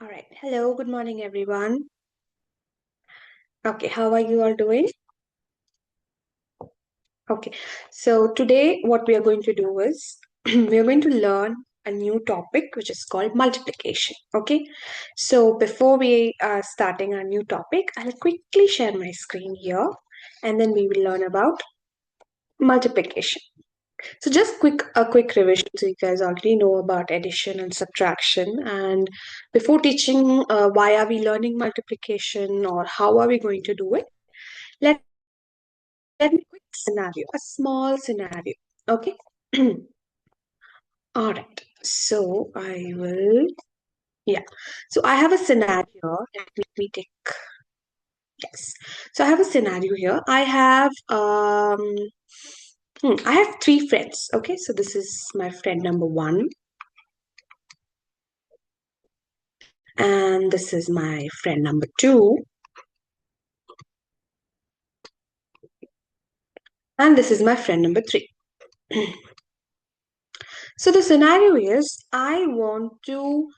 All right. Hello, good morning, everyone. Okay, how are you all doing? Okay, so today what we are going to do is we are going to learn a new topic which is called multiplication. Okay, so before we are starting our new topic, I'll quickly share my screen here and then we will learn about multiplication. So just a quick revision. So you guys already know about addition and subtraction. And before teaching why are we learning multiplication or how are we going to do it, let let me quick scenario, a small scenario. Okay. All right. So I will, yeah. So I have a scenario. Let me take, yes. So I have a scenario here. I have three friends. Okay. So this is my friend number one, and this is my friend number two, and this is my friend number three. So the scenario is I want to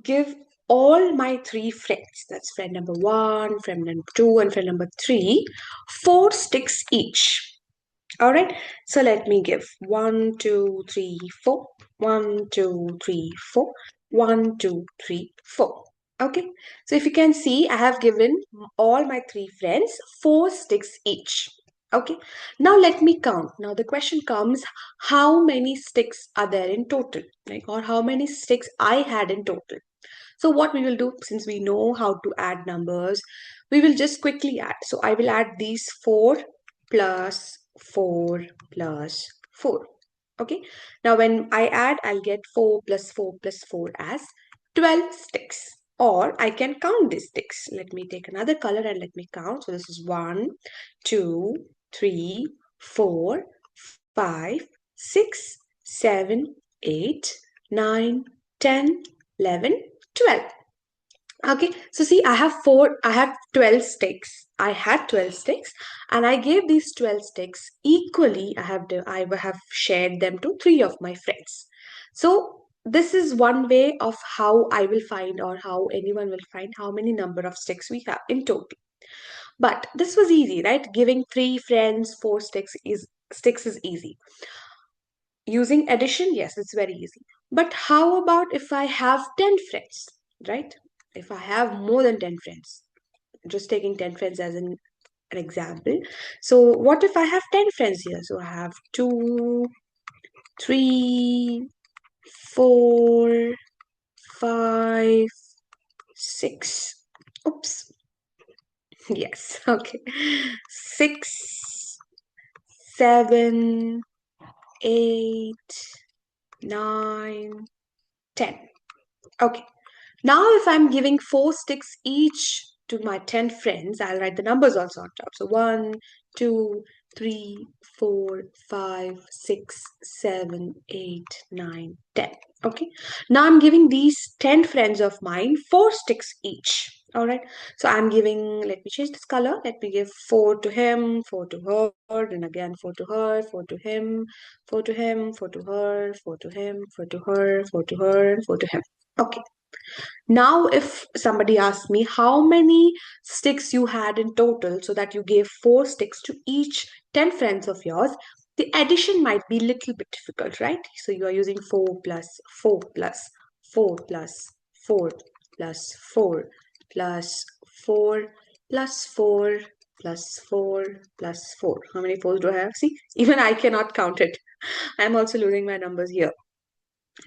give all my three friends, that's friend number one, friend number two, and friend number three, four sticks each. All right, so let me give one, two, three, four, one, two, three, four, one, two, three, four. Okay, so if you can see, I have given all my three friends four sticks each. Okay, now let me count. Now the question comes, how many sticks are there in total? Like, or how many sticks I had in total? So what we will do, since we know how to add numbers, we will just quickly add. So I will add these 4 plus 4 plus 4. Okay. Now when I add, I'll get 4 plus 4 plus 4 as 12 sticks. Or I can count these sticks. Let me take another color and let me count. So this is 1, 2, 3, 4, 5, 6, 7, 8, 9, 10, 11, 12. Okay, so see, I have 12 sticks. I had 12 sticks and I gave these 12 sticks equally. I have shared them to three of my friends. So this is one way of how I will find or how anyone will find how many number of sticks we have in total. But this was easy, right? Giving three friends four sticks is easy. Using addition, yes, it's very easy. But how about if I have 10 friends, right? If I have more than 10 friends, just taking 10 friends as an example. So, what if I have 10 friends here? So, I have two, three, four, five, six. Oops. Yes. Okay. Six, seven, eight, nine, 10. Okay. Now, if I'm giving four sticks each to my 10 friends, I'll write the numbers also on top. So 1, 2, 3, 4, 5, 6, 7, 8, 9, 10. Okay. Now I'm giving these 10 friends of mine four sticks each. All right. So I'm giving, let me change this color. Let me give four to him, four to her, then again four to her, four to him, four to him, four to her, four to him, four to her, four to her, and four to him. Okay. Now, if somebody asks me how many sticks you had in total, so that you gave four sticks to each 10 friends of yours, the addition might be a little bit difficult, right? So you are using 4 plus 4 plus 4 plus 4 plus 4 plus 4 plus 4 plus 4 plus 4. How many fours do I have? See, even I cannot count it. I'm also losing my numbers here.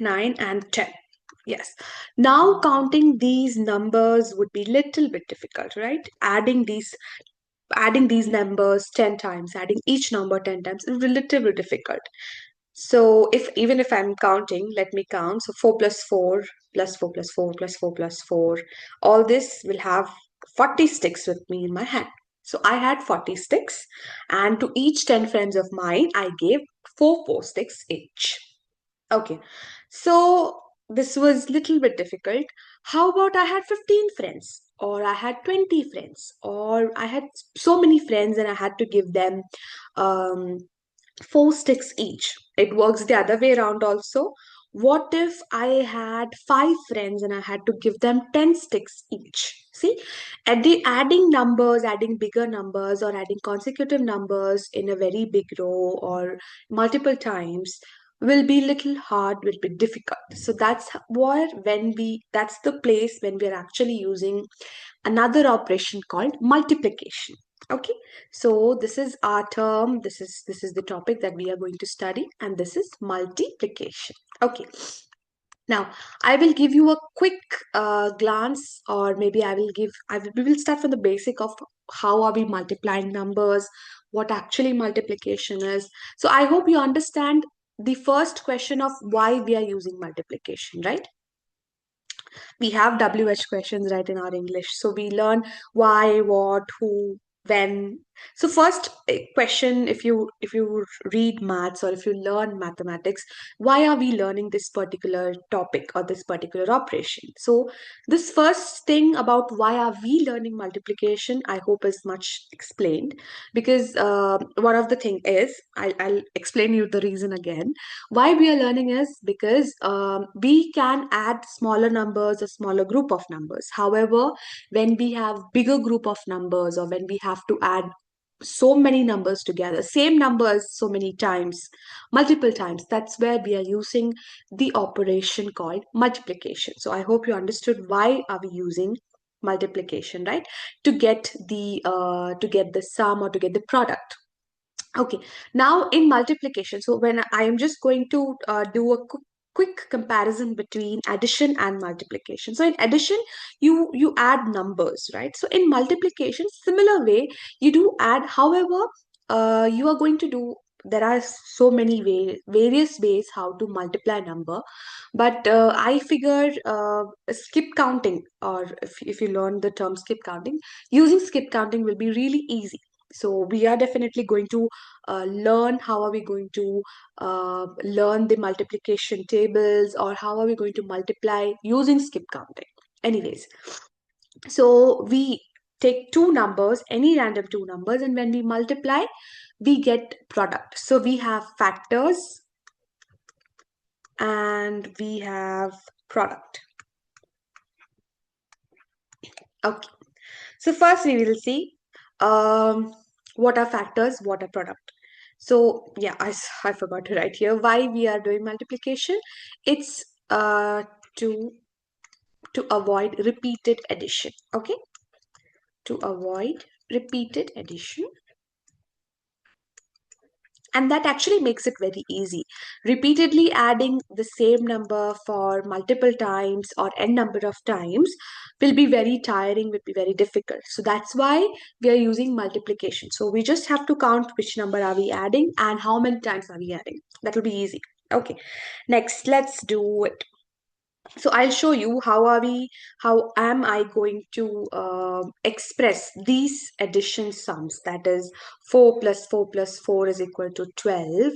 9 and 10. Yes. Now counting these numbers would be little bit difficult, right? Adding these numbers 10 times, adding each number 10 times is a little bit difficult. So if even if I'm counting, let me count. So 4 plus 4 plus 4 plus 4 plus 4 plus 4. All this will have 40 sticks with me in my hand. So I had 40 sticks, and to each 10 friends of mine, I gave four sticks each. Okay. So this was little bit difficult. How about I had 15 friends or I had 20 friends or I had so many friends and I had to give them um, four sticks each. It works the other way around also. What if I had 5 friends and I had to give them 10 sticks each? See, adding numbers, adding bigger numbers, or adding consecutive numbers in a very big row or multiple times will be little hard, will be difficult. So that's the place when we are actually using another operation called multiplication. Okay, so this is our term, this is the topic that we are going to study, and this is multiplication. Okay, now I will give you a quick glance, or maybe we will start from the basic of how are we multiplying numbers, what actually multiplication is. So I hope you understand the first question of why we are using multiplication, right? We have WH questions right in our English. So we learn why, what, who, when. So first question, if you read maths or if you learn mathematics, why are we learning this particular topic or this particular operation? So this first thing about why are we learning multiplication, I hope is much explained, because one of the thing is, I'll explain you the reason again why we are learning is because we can add smaller numbers, a smaller group of numbers. However, when we have bigger group of numbers, or when we have to add so many numbers together, same numbers so many times, multiple times, that's where we are using the operation called multiplication. So I hope you understood why are we using multiplication, right? To get the sum or to get the product. Okay, now in multiplication, so when I am just going to do a quick comparison between addition and multiplication. So in addition, you add numbers, right? So in multiplication, similar way, you do add. However, you are going to do. There are so many various ways how to multiply number, but I figure skip counting, or if you learn the term skip counting, using skip counting will be really easy. So we are definitely going to learn how are we going to learn the multiplication tables, or how are we going to multiply using skip counting. Anyways, so we take two numbers, any random two numbers, and when we multiply, we get product. So we have factors and we have product. Okay. So first we will see what are factors, what are product. So yeah, I forgot to write here why we are doing multiplication. It's to avoid repeated addition. Okay, to avoid repeated addition. And that actually makes it very easy. Repeatedly adding the same number for multiple times or n number of times will be very tiring, will be very difficult. So that's why we are using multiplication. So we just have to count which number are we adding and how many times are we adding. That will be easy. Okay, next let's do it. So I'll show you how am I going to express these addition sums, that is 4 plus 4 plus 4 is equal to 12,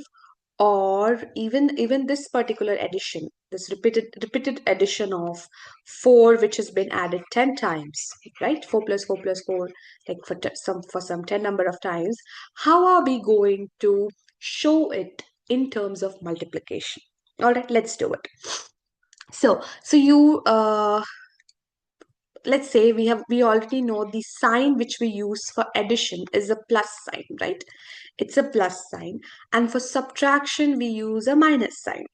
or even this particular addition, this repeated addition of 4 which has been added 10 times, right? 4 plus 4 plus 4, like for some 10 number of times. How are we going to show it in terms of multiplication? All right, let's do it. So you let's say we already know the sign which we use for addition is a plus sign, right? It's a plus sign. And for subtraction we use a minus sign.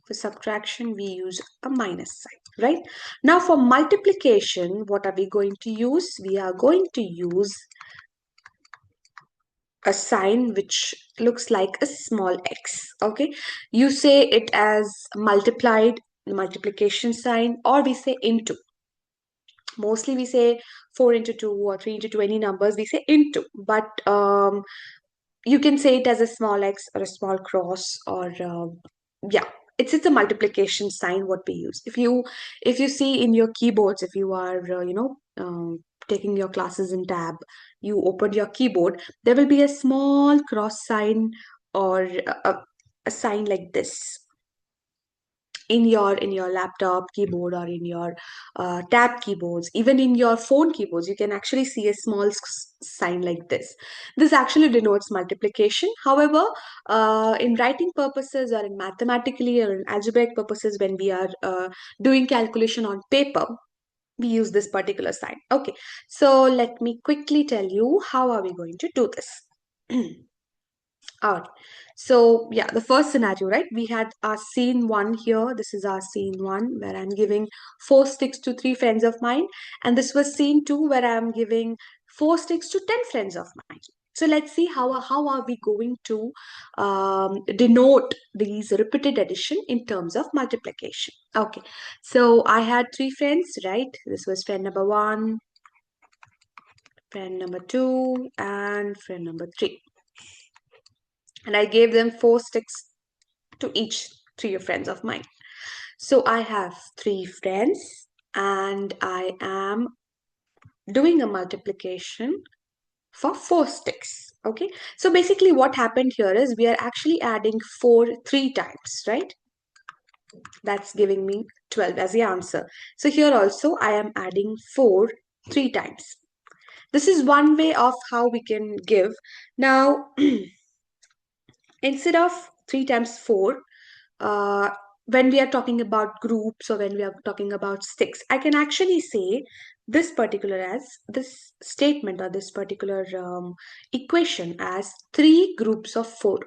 For subtraction we use a minus sign, right? Now for multiplication, what are we going to use? We are going to use a sign which looks like a small x. Okay, you say it as multiplied, multiplication sign, or we say into. Mostly we say 4 into 2 or 3 into 2, any numbers we say into, but you can say it as a small x or a small cross, or yeah, it's a multiplication sign what we use. If you see in your keyboards, if you are taking your classes in tab, you open your keyboard, there will be a small cross sign, or a sign like this. in your laptop keyboard or in your tab keyboards, even in your phone keyboards, you can actually see a small sign like this. This actually denotes multiplication. However, in writing purposes or in mathematically or in algebraic purposes, when we are doing calculation on paper, we use this particular sign. Okay, so let me quickly tell you how are we going to do this. Alright. So yeah, the first scenario, right? We had our scene one here. This is our scene one where I'm giving 4 sticks to 3 friends of mine. And this was scene two where I'm giving 4 sticks to 10 friends of mine. So let's see how are we going to denote these repeated addition in terms of multiplication. Okay. So I had 3 friends, right? This was friend number one, friend number two, and friend number three. And I gave them 4 sticks to each 3 friends of mine. So I have 3 friends and I am doing a multiplication for 4 sticks. Okay. So basically what happened here is we are actually adding 4 3 times, right? That's giving me 12 as the answer. So here also I am adding 4 3 times. This is one way of how we can give. Now, instead of 3 times 4, uh, when we are talking about groups or when we are talking about sticks, I can actually say this particular as this statement or this particular equation as 3 groups of 4.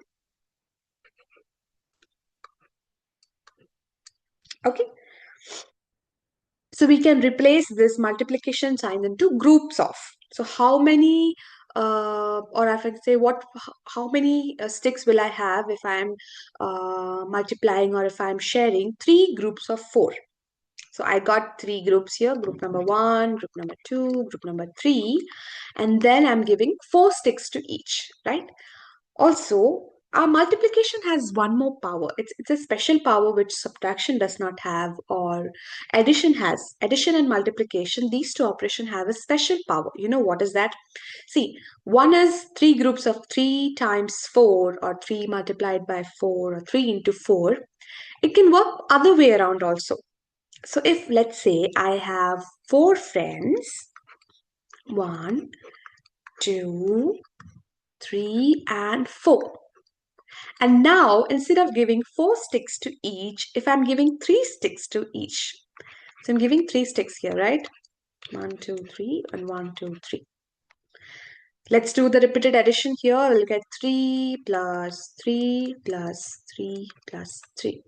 Okay. So we can replace this multiplication sign into groups of. So how many, or if I say how many sticks will I have if I am multiplying or if I am sharing 3 groups of 4? So I got 3 groups here, group number one, group number two, group number three, and then I'm giving 4 sticks to each, right? Also, our multiplication has one more power. It's a special power which subtraction does not have or addition has. Addition and multiplication, these two operations have a special power. You know what is that? See, one is 3 groups of 3 times 4 or 3 multiplied by 4 or 3 into 4. It can work other way around also. So if let's say I have 4 friends, 1, 2, 3, and 4. And now instead of giving 4 sticks to each, if I'm giving 3 sticks to each. So I'm giving 3 sticks here, right? 1, 2, 3, and 1, 2, 3. Let's do the repeated addition here. We'll get 3 plus 3 plus 3 plus 3.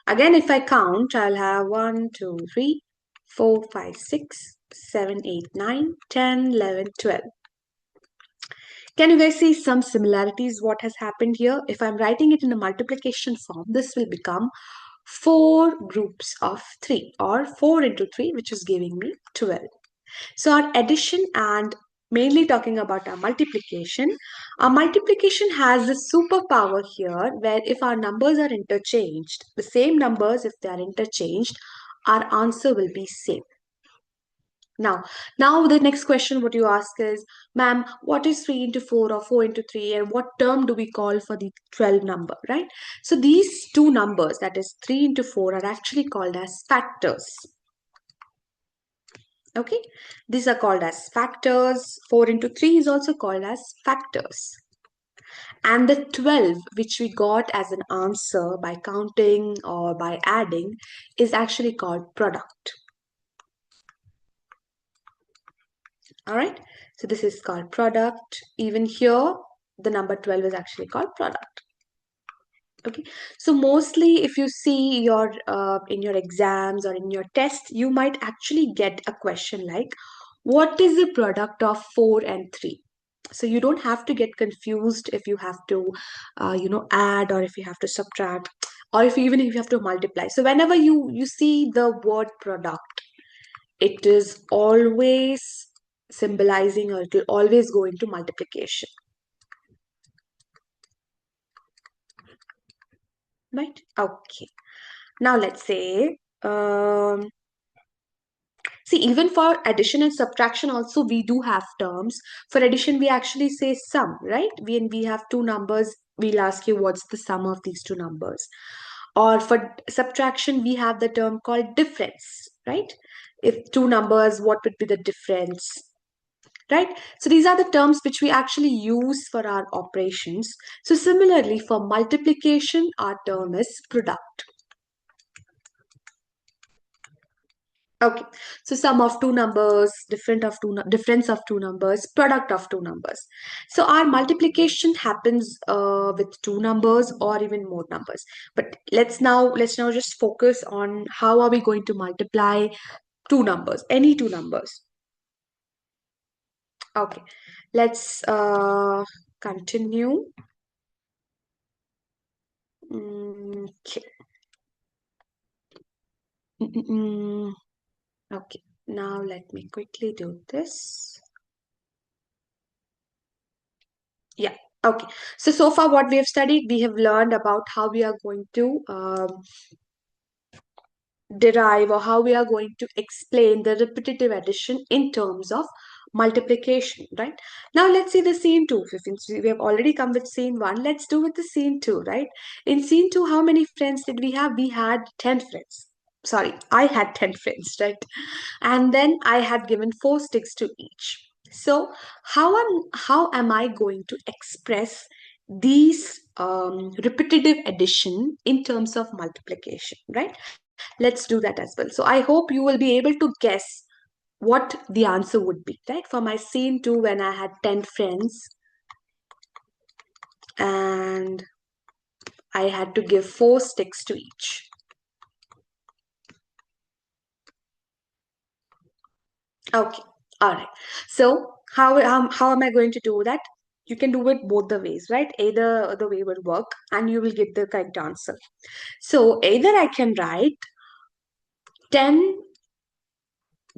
Again, if I count, I'll have 1, 2, 3, 4, 5, 6, 7, 8, 9, 10, 11, 12. Can you guys see some similarities what has happened here? If I'm writing it in a multiplication form, this will become 4 groups of 3 or 4 into 3, which is giving me 12. So our addition and mainly talking about our multiplication has a superpower here where if our numbers are interchanged, the same numbers, if they are interchanged, our answer will be same. Now the next question what you ask is, ma'am, what is 3 into 4 or 4 into 3 and what term do we call for the 12 number, right? So these two numbers, that is 3 into 4, are actually called as factors. Okay, these are called as factors. 4 into 3 is also called as factors. And the 12, which we got as an answer by counting or by adding, is actually called product. All right, so this is called product. Even here, the number 12 is actually called product. Okay, so mostly if you see your in your exams or in your test, you might actually get a question like, what is the product of 4 and 3? So you don't have to get confused if you have to add or if you have to subtract or if even if you have to multiply. So whenever you see the word product, it is always symbolizing or it will always go into multiplication, right? Okay, now let's say see, even for addition and subtraction also we do have terms. For addition we actually say sum, right? When we have two numbers, we'll ask you what's the sum of these two numbers. Or for subtraction, we have the term called difference, right? If two numbers, what would be the difference, right? So these are the terms which we actually use for our operations. So similarly, for multiplication, our term is product. Okay, so sum of two numbers, difference of two numbers, product of two numbers. So our multiplication happens with two numbers or even more numbers. But let's now just focus on how are we going to multiply two numbers, any two numbers. Okay, let's continue. Okay. Mm-mm-mm. Okay, now let me quickly do this. Yeah. Okay. So far what we have studied, we have learned about how we are going to derive or how we are going to explain the repetitive addition in terms of multiplication, right? Now let's see the scene two. Since we have already come with scene one, let's do with the scene two, right? In scene two, how many friends did we have? We had 10 friends. Sorry, I had 10 friends, right? And then I had given four sticks to each. So how am I going to express these repetitive addition in terms of multiplication, right? Let's do that as well. So I hope you will be able to guess what the answer would be, right? For my scene two, when I had 10 friends and I had to give four sticks to each. Okay, all right. So how am I going to do that? You can do it both the ways, right? Either the way will work and you will get the correct answer. So either I can write 10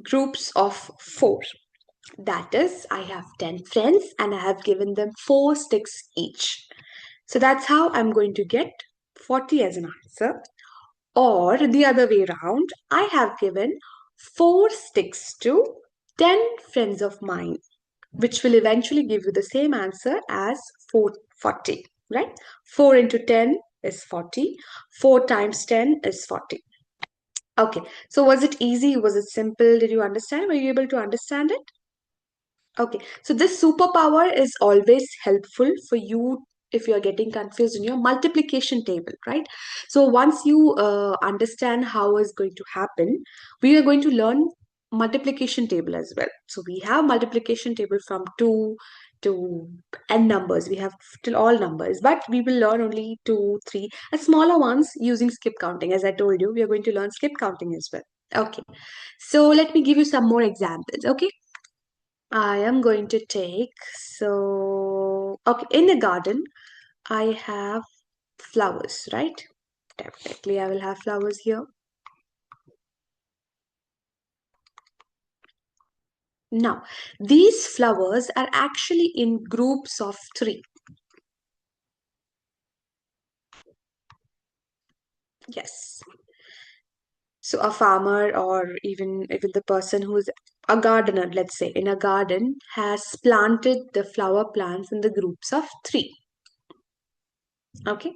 groups of four. That is, I have 10 friends and I have given them four sticks each. So that's how I'm going to get 40 as an answer. Or the other way around, I have given four sticks to 10 friends of mine, which will eventually give you the same answer as 440, right? 4 into 10 is 40. 4 times 10 is 40. Okay, so was it easy? Was it simple? Did you understand? Were you able to understand it? Okay, so this superpower is always helpful for you if you're getting confused in your multiplication table, right? So once you understand how is going to happen, we are going to learn multiplication table as well. So we have multiplication table from 2 to n numbers. We have till all numbers, but we will learn only 2, 3, and smaller ones using skip counting. As I told you, we are going to learn skip counting as well. Okay, so let me give you some more examples. Okay. I am going to take, so, okay, in the garden, I have flowers, right? Definitely, I will have flowers here. Now, these flowers are actually in groups of three. Yes. So, a farmer or even the person who is a gardener, let's say, in a garden, has planted the flower plants in the groups of three. Okay.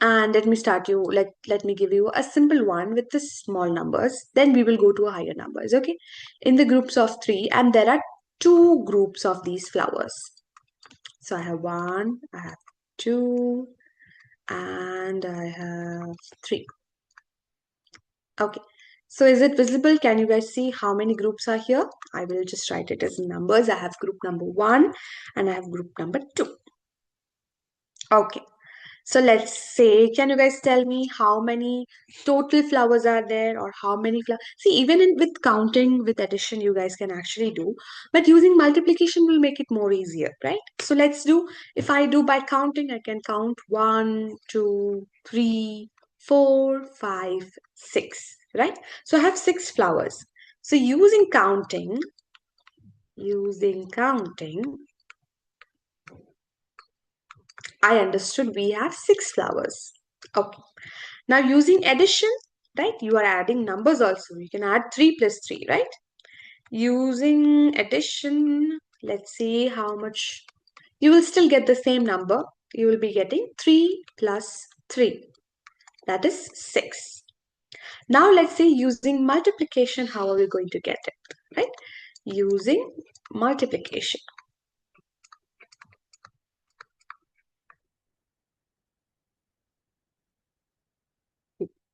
And let me give you a simple one with the small numbers. Then we will go to a higher numbers. Okay. In the groups of three, and there are two groups of these flowers. So I have one, I have two, and I have three. Okay. So is it visible? Can you guys see how many groups are here? I will just write it as numbers. I have group number one and I have group number two. Okay. So let's say, can you guys tell me how many total flowers are there or how many flowers? See, even with counting, with addition, you guys can actually do, but using multiplication will make it more easier, right? So let's do, if I do by counting, I can count one, two, three, four, five, six, right? So I have six flowers. So using counting, I understood we have six flowers. Okay. Now using addition, right? You are adding numbers also. You can add 3 plus 3, right? Using addition, let's see how much. You will still get the same number. You will be getting 3 plus 3. That is 6. Now let's say using multiplication, how are we going to get it? Right? Using multiplication.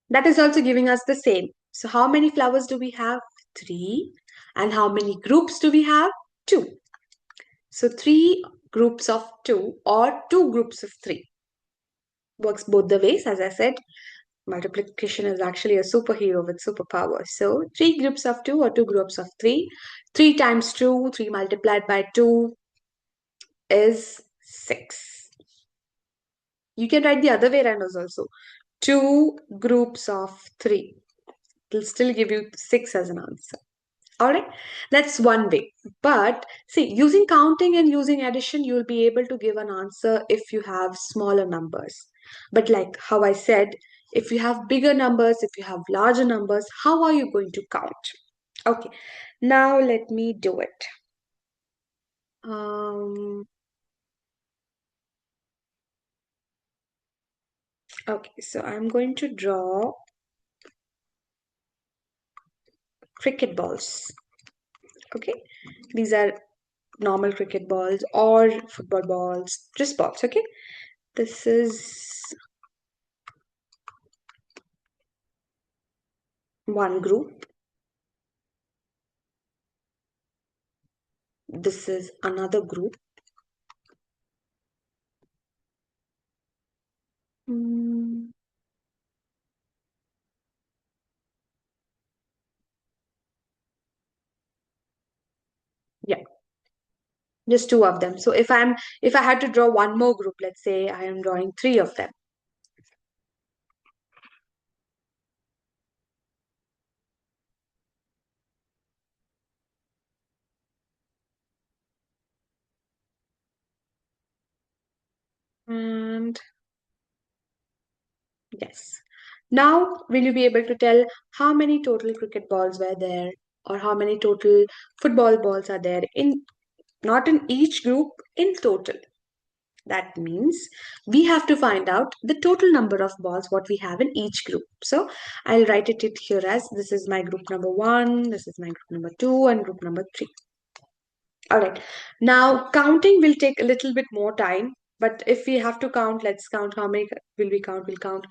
That is also giving us the same. So how many flowers do we have? 3. And how many groups do we have? 2. So 3 groups of 2 or 2 groups of 3. Works both the ways. As I said, multiplication is actually a superhero with superpower. So 3 groups of 2 or 2 groups of 3. 3 times 2, 3 multiplied by 2 is 6. You can write the other way around as also. 2 groups of 3. It will still give you 6 as an answer. All right, that's one way. But see, using counting and using addition, you'll be able to give an answer if you have smaller numbers. But like how I said, if you have bigger numbers, if you have larger numbers, how are you going to count? Okay, now let me do it. Okay, so I'm going to draw cricket balls. Okay, these are normal cricket balls or football balls, just balls. Okay, this is one group. This is another group. Mm, yeah, just two of them. So if I had to draw one more group, let's say I am drawing three of them. And yes. Now, will you be able to tell how many total cricket balls were there or how many total football balls are there in not in each group, in total? That means we have to find out the total number of balls what we have in each group. So I'll write it here as this is my group number 1, this is my group number 2, and group number 3. All right. Now counting will take a little bit more time, but if we have to count, let's count how many will we count? We'll count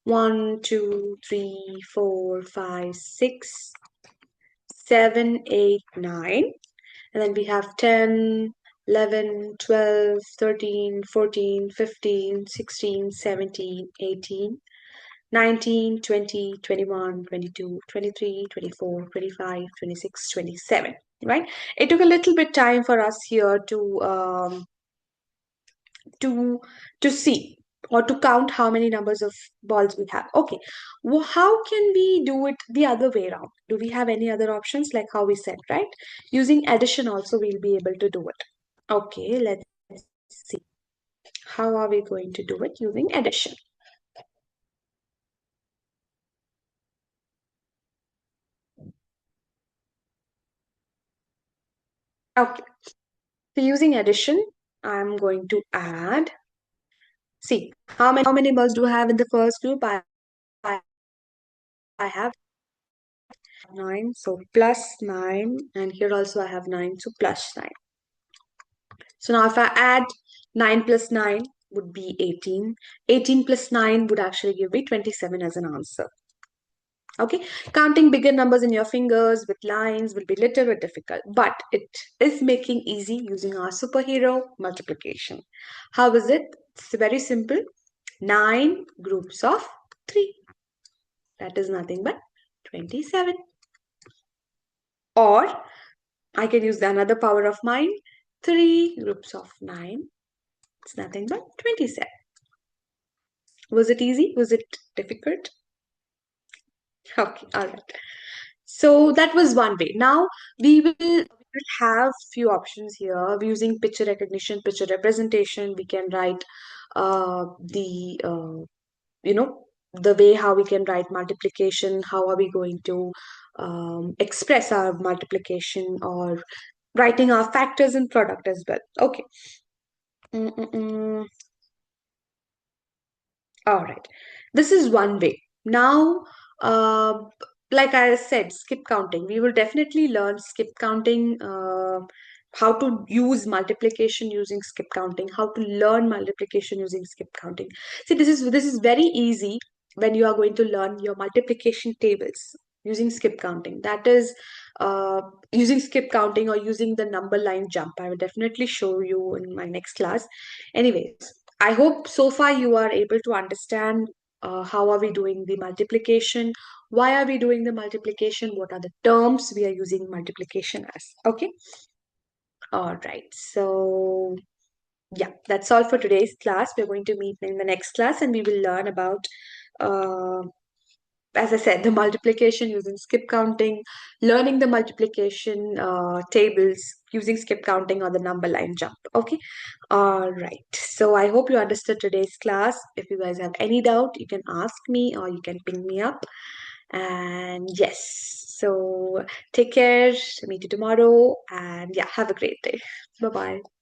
1, 2, 3, 4, 5, 6, 7, 8, 9. And then we have 10, 11, 12, 13, 14, 15, 16, 17, 18, 19, 20, 21, 22, 23, 24, 25, 26, 27. Right? It took a little bit time for us here to to see or to count how many numbers of balls we have. Okay, well, how can we do it the other way around? Do we have any other options like how we said, right? Using addition also we'll be able to do it. Okay, let's see. How are we going to do it using addition? Okay, so using addition, I'm going to add. See, how many balls do I have in the first group? I, I have 9, so plus 9, and here also I have 9, so plus 9. So now if I add 9 plus 9 would be 18. 18 plus 9 would actually give me 27 as an answer. Okay, counting bigger numbers in your fingers with lines will be little bit difficult, but it is making easy using our superhero multiplication. How is it? It's very simple. 9 groups of 3. That is nothing but 27. Or I can use the another power of mine. 3 groups of 9. It's nothing but 27. Was it easy? Was it difficult? Okay, all right. So that was one way. Now we will have few options here. Using picture recognition, picture representation, we can write the you know the way how we can write multiplication. How are we going to express our multiplication or writing our factors and product as well? Okay. Mm-mm-mm. All right. This is one way. Now, uh, like I said, skip counting. We will definitely learn skip counting, how to use multiplication using skip counting, how to learn multiplication using skip counting. See, this is very easy when you are going to learn your multiplication tables using skip counting. That is, uh, using skip counting or using the number line jump. I will definitely show you in my next class. Anyways, I hope so far you are able to understand how are we doing the multiplication, why are we doing the multiplication, what are the terms we are using multiplication as. Okay, all right, so yeah, that's all for today's class. We're going to meet in the next class and we will learn about uh, as I said, the multiplication using skip counting, learning the multiplication tables using skip counting or the number line jump. Okay. All right. So I hope you understood today's class. If you guys have any doubt, you can ask me or you can ping me up. And yes, so take care. Meet you tomorrow. And yeah, have a great day. Bye bye.